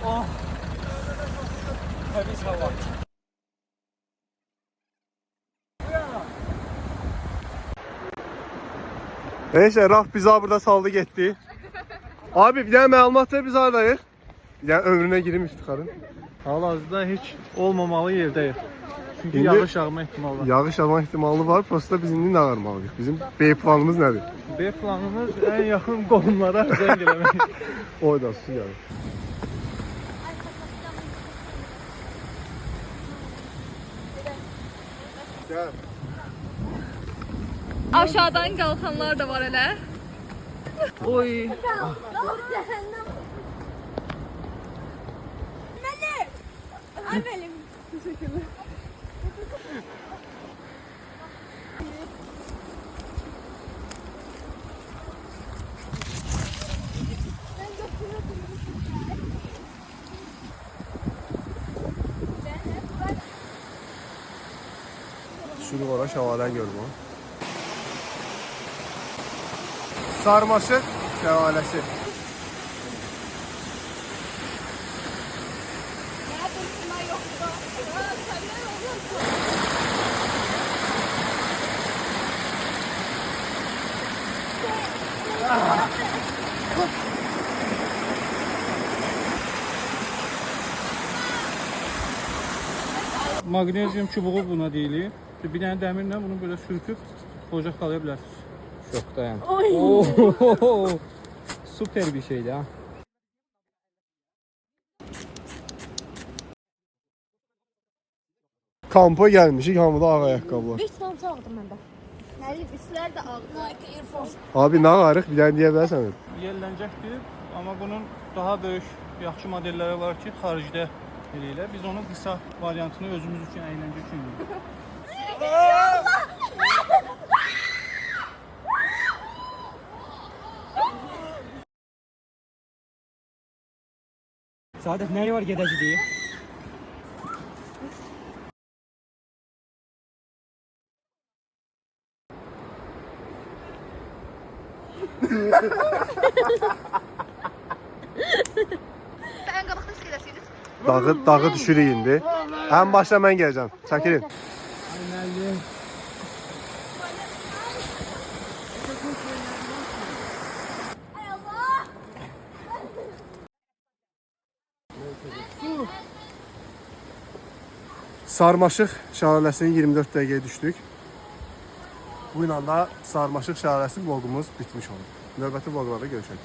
Oh. Temiz hava. Neyse Raf bizi burada saldı gitti. Abi bir tane məlumat ver biz haradayıq? Bir tane ömrüne girim iftikarın. Hal-hazırda heç olmamalı yerdəyik. Çünki İndi yağış yağma ehtimalı var. Yağış yağma ihtimali var. Prosta biz indi nə qarmalıyıq? Bizim B planımız nədir? B planımız en yakın qohumlara zəng eləmək. Oyda su yağır. Gel. Aşağıdan qalxanlar da var elə. Oy. Amelin. Teşekkürler. Şunu var şəlaləni görüm o. Sarmaşıq şəlaləsi. Magnezyum çubuğu buna deyilir. Bir dənə dəmirlə bunu böyle sürtüb ocaq qalaya bilərsiniz. Çok dayan. Oo, süper bir şeydi ha. Kampa gəlmişik, hamıda ağ ayaqqabılar. Bir tutam sağdım mən də. Nəli üstlər də ağ. Nike Air Force. Abi nə qarıq? Bir dənə deyə bilərsən? Yellənəcəkdir, amma bunun daha böyük, yaxşı modelləri var ki, xaricdə eləyirlər. Biz onun qısa variantını özümüz üçün, əyləncə üçün edirik. Saadət, nəyi var gedəcək deyə? Sən qabaqda istəyirəsiniz? Dağı düşürük indi. Ən başda mən gələcəm. Çəkilin. Ay Allah! Sarmaşıq şəlaləsinin 24 dəqiqəyə düşdük. Bu ilə də Sarmaşıq şəlaləsi vloqumuz bitmiş olur. Növbəti vloqlarda görüşək.